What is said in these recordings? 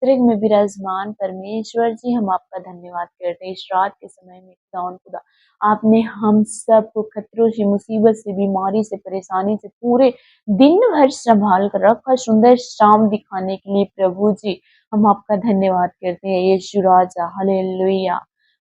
स्वर्ग में विराजमान परमेश्वर जी, हम आपका धन्यवाद करते हैं इस रात के समय में। खुदावन खुदा, आपने हम सब को खतरों से, मुसीबत से, बीमारी से, परेशानी से पूरे दिन भर संभाल कर रखा, सुंदर शाम दिखाने के लिए प्रभु जी हम आपका धन्यवाद करते हैं यीशु राजा। Hallelujah,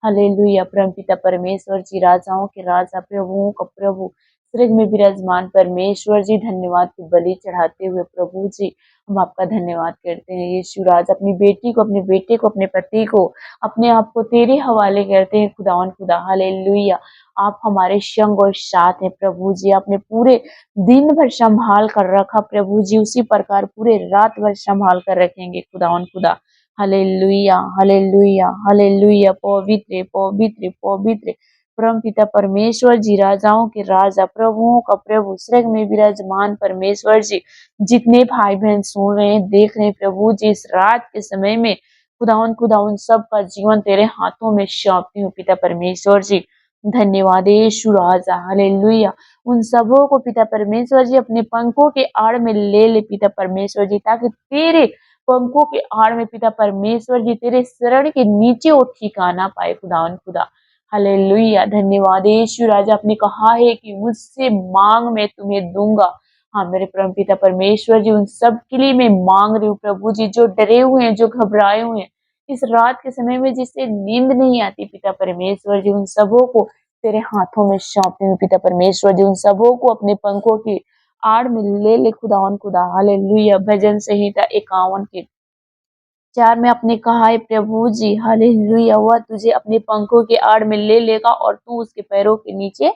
hallelujah. परमपिता परमेश्वर जी, राजाओं के राजा, प्रभुओं का प्रभु, स्वर्ग में विराजमान परमेश्वर जी, धन्यवाद की बलि चढ़ाते हुए प्रभु जी हम आपका धन्यवाद करते हैं यीशु राज। अपनी बेटी को, अपने बेटे को, अपने पति को, अपने आप को तेरे हवाले करते हैं खुदावन खुदा। हालेलुया। आप हमारे संग और साथ हैं प्रभु जी। आपने पूरे दिन भर संभाल कर रखा प्रभु जी, उसी प्रकार पूरे रात भर संभाल कर रखेंगे खुदावन खुदा। Hallelujah, hallelujah, hallelujah. पवित्र, पवित्र, पवित्र परम पिता परमेश्वर जी, राजाओं के राजा, प्रभुओं का प्रभु, स्वर्ग में विराजमान परमेश्वर जी, जितने भाई बहन सुन रहे हैं, देख रहे हैं प्रभु जी, इस रात के समय में खुदावन खुदा उन सब का जीवन तेरे हाथों में सौंपती हूँ पिता परमेश्वर जी। धन्यवाद यीशु राजा। हालेलुया। उन सबों को पिता परमेश्वर जी अपने पंखों के आड़ में ले ले पिता परमेश्वर जी, ताकि तेरे पंखों के आड़ में पिता परमेश्वर जी, तेरे शरण के नीचे वो ठिकाना पाए खुदावन खुदा। हालेलुया। धन्यवाद यीशु राजा। आपने कहा है कि मुझसे मांग मैं तुम्हें दूंगा। हाँ मेरे परम पिता परमेश्वर जी, उन सब के लिए मैं मांग रही हूँ प्रभु जी, जो डरे हुए हैं, जो घबराए हुए हैं इस रात के समय में, जिससे नींद नहीं आती पिता परमेश्वर जी, उन सबों को तेरे हाथों में सौंपती हूँ पिता परमेश्वर जी। उन सबों को अपने पंखों की आड़ में ले ले खुदावन खुदा। हालेलुया। भजन संहिता 51 के 4 में आपने कहा है प्रभु जी, हालेलुया, वह तुझे अपने पंखों के आड़ में ले लेगा और तू उसके पैरों के नीचे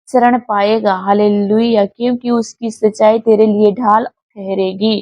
शरण पाएगा। हालेलुया। क्योंकि उसकी सच्चाई तेरे लिए ढाल ठहरेगी।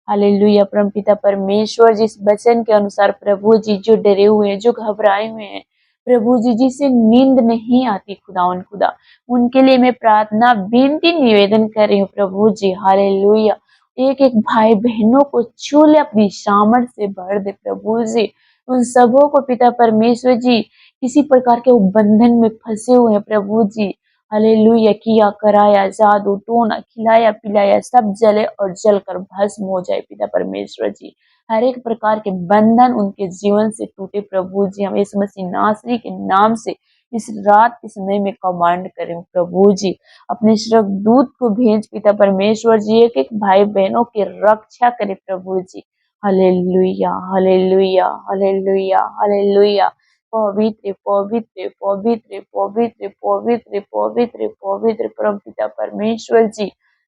हालेलुया। परमपिता परमेश्वर जी, इस वचन के अनुसार प्रभु जी, जो डरे हुए हैं, जो घबराए हुए हैं प्रभु जी, जिसे नींद नहीं आती खुदावन खुदा, उनके लिए मैं प्रार्थना, विनती, निवेदन कर रही हूँ प्रभु जी। हालेलुया। एक एक भाई बहनों को छू ले, अपनी सामर्थ से भर दे प्रभु जी। उन सबों को पिता परमेश्वर जी, किसी प्रकार के वो बंधन में फंसे हुए हैं प्रभु जी, हालेलुया, किया कराया, जादू टोना, खिलाया पिलाया, सब जले और जल कर भस्म हो जाए पिता परमेश्वर जी। हर एक प्रकार के बंधन उनके जीवन से टूटे प्रभु जी। हम यीशु मसीह नासरी के नाम से इस रात के समय में कमांड करें प्रभु जी। अपने स्वर्गदूत को भेज पिता परमेश्वर जी, एक एक भाई बहनों की रक्षा करे प्रभु जी। Hallelujah, hallelujah, hallelujah, hallelujah. पवित्र, पवित्र, पवित्र, पवित्र, पवित्र, पवित्र, पवित्र परमपिता परमेश्वर जी,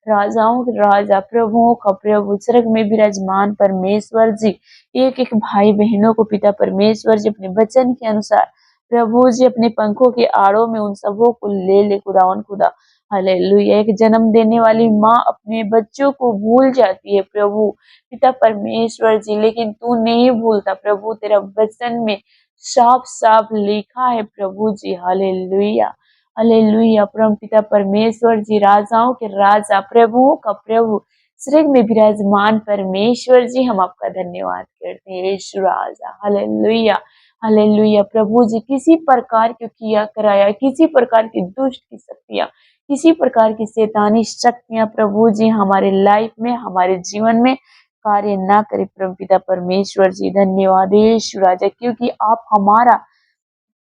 राजाओं के राजा, प्रभुओं का प्रभु, स्वर्ग में विराजमान परमेश्वर जी, एक एक भाई बहनों को पिता परमेश्वर जी अपने वचन के अनुसार प्रभु जी अपने पंखों के आड़ों में उन सबों को ले ले खुदावन खुदा। हालेलुया। एक जन्म देने वाली माँ अपने बच्चों को भूल जाती है प्रभु पिता परमेश्वर जी, लेकिन तू नहीं भूलता प्रभु। तेरा वचन में साफ साफ लिखा है प्रभु जी। Hallelujah, hallelujah. परम पिता परमेश्वर जी, राजाओं के राजा, प्रभुओं का प्रभु, स्वर्ग में विराजमान परमेश्वर जी, हम आपका धन्यवाद करते हैं यीशु राजा। Hallelujah, hallelujah. प्रभु जी, किसी प्रकार की किया कराया, किसी प्रकार की दुष्ट की शक्तियां, किसी प्रकार की शैतानी शक्तियां प्रभु जी हमारे लाइफ में, हमारे जीवन में कार्य ना करे परमपिता परमेश्वर जी। धन्यवाद यीशु राजा, क्योंकि आप हमारा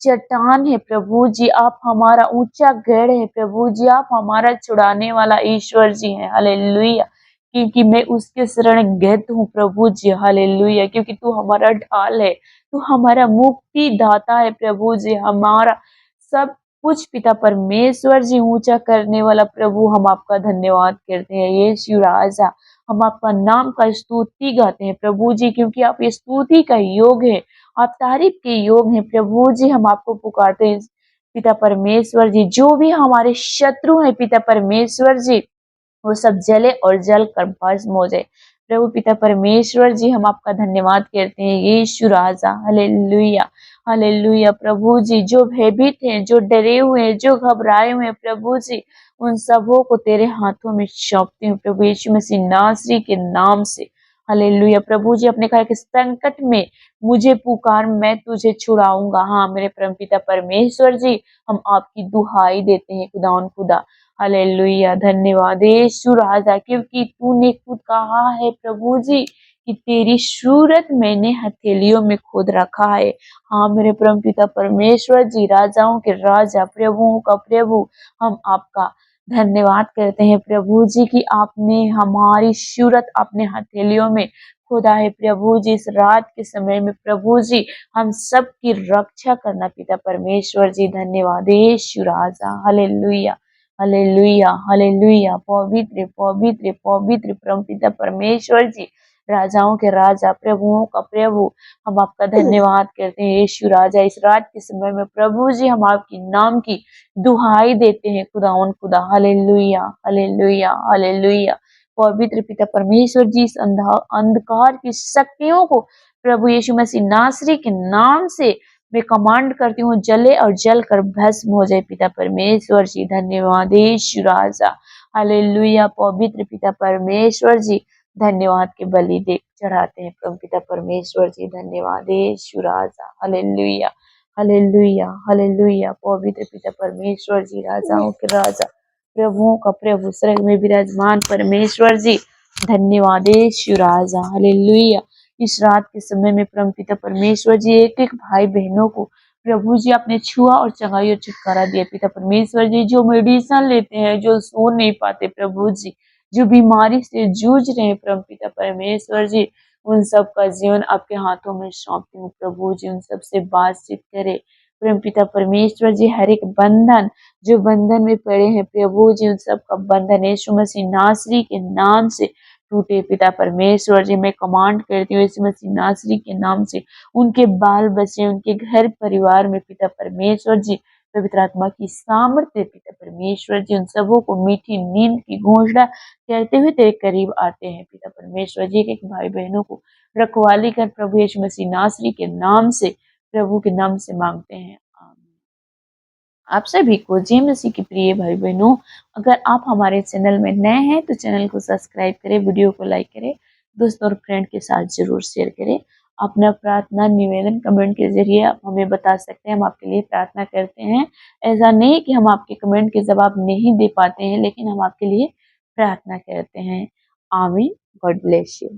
चट्टान है प्रभु जी, आप हमारा ऊंचा गढ़ है प्रभु जी, आप हमारा छुड़ाने वाला ईश्वर जी है। हालेलुया। क्योंकि मैं उसके शरण गत हूँ प्रभु जी। हालेलुया। क्योंकि तू हमारा ढाल है, तू हमारा मुक्ति दाता है प्रभु जी, हमारा सब कुछ पिता परमेश्वर जी, ऊंचा करने वाला प्रभु, हम आपका धन्यवाद करते हैं यीशु राजा। हम आपका नाम का स्तुति गाते हैं प्रभु जी, क्योंकि आप ये स्तुति का योग है, आप तारीफ के योग हैं प्रभु जी। हम आपको पुकारते हैं पिता परमेश्वर जी। जो भी हमारे शत्रु हैं पिता परमेश्वर जी, वो सब जले और जल कर भस्म हो जाए प्रभु पिता परमेश्वर जी। हम आपका धन्यवाद करते हैं यीशु राजा। Hallelujah, hallelujah. प्रभु जी, जो भयभीत हैं, जो डरे हुए हैं, जो घबराए हुए हैं प्रभु जी, उन सबों को तेरे हाथों में सौंपती हूँ प्रभु यीशु मसीह नासरी के नाम से। हालेलुया। प्रभु जी, अपने कहा कि संकट में मुझे पुकार, मैं तुझे छुड़ाऊंगा। हाँ मेरे परमपिता परमेश्वर जी, हम आपकी दुहाई देते हैं खुदावन खुदा। हालेलुया। धन्यवाद यीशु राजा, क्योंकि तूने खुद कहा है प्रभु जी कि तेरी सूरत मैंने हथेलियों में खुद रखा है। हाँ मेरे परमपिता परमेश्वर जी, राजाओं के राजा, प्रभुओं का प्रभु, हम आपका धन्यवाद करते हैं प्रभु जी कि आपने हमारी सूरत अपने हथेलियों में खुदा है प्रभु जी। इस रात के समय में प्रभु जी हम सब की रक्षा करना पिता परमेश्वर जी, धन्यवाद यीशु राजा। Hallelujah, hallelujah, hallelujah. पवित्र पवित्र पवित्र परमपिता परमेश्वर जी, राजाओं के राजा, प्रभुओं का प्रभु, हम आपका धन्यवाद करते हैं यीशु राजा। इस रात के समय में प्रभु जी हम आपके नाम की दुहाई देते हैं खुदावन खुदा। Hallelujah, hallelujah, hallelujah. पवित्र पिता परमेश्वर जी, इस अंधकार की शक्तियों को प्रभु यीशु मसीह नासरी के नाम से मैं कमांड करती हूँ, जले और जल कर भस्म हो जाए पिता परमेश्वर जी, धन्यवाद यीशु राजा। हालेलुया। पवित्र पिता परमेश्वर जी, धन्यवाद के बलि दे चढ़ाते हैं प्रभु पिता परमेश्वर जी, धन्यवाद यीशु राजा। Hallelujah, hallelujah, hallelujah. पवित्र पिता परमेश्वर जी, राजाओं के राजा, प्रभुओं का प्रभु, स्वर्ग में विराजमान परमेश्वर जी, धन्यवाद यीशु राजा। हालेलुया। इस रात के समय में परम पिता परमेश्वर जी, एक एक भाई बहनों को प्रभु जी आपने छुआ और चंगाई और छुटकारा दिया पिता परमेश्वर जी। जो मेडिसिन लेते हैं, जो सो नहीं पाते प्रभु जी, जो बीमारी से जूझ रहे हैं परम पिता परमेश्वर जी, उन सब का जीवन आपके हाथों में सौंपती हूँ प्रभु जी। उन सब से बातचीत करे परम पिता परमेश्वर जी। हर एक बंधन जो बंधन में पड़े हैं प्रभु जी, उन सब का बंधन यीशु मसीह नासरी के नाम से टूटे पिता परमेश्वर जी। मैं कमांड करती हूँ यीशु मसीह नासरी के नाम से उनके बाल बच्चे, उनके घर परिवार में पिता परमेश्वर जी, पवित्र आत्मा की सामर्थ्य पिता परमेश्वर जी, उन सबों को मीठी नींद की घोषणा कहते हुए तेरे करीब आते हैं पिता परमेश्वर जी। एक भाई बहनों को रखवाली कर प्रभु यीशु मसीह नासरी के नाम से, प्रभु के नाम से मांगते हैं, आमीन। आप सभी को जय मसीह की प्रिय भाई बहनों, अगर आप हमारे चैनल में नए हैं तो चैनल को सब्सक्राइब करें, वीडियो को लाइक करें, दोस्तों और फ्रेंड के साथ जरूर शेयर करें। अपना प्रार्थना निवेदन कमेंट के जरिए आप हमें बता सकते हैं, हम आपके लिए प्रार्थना करते हैं। ऐसा नहीं कि हम आपके कमेंट के जवाब नहीं दे पाते हैं, लेकिन हम आपके लिए प्रार्थना करते हैं। आमीन। God bless you.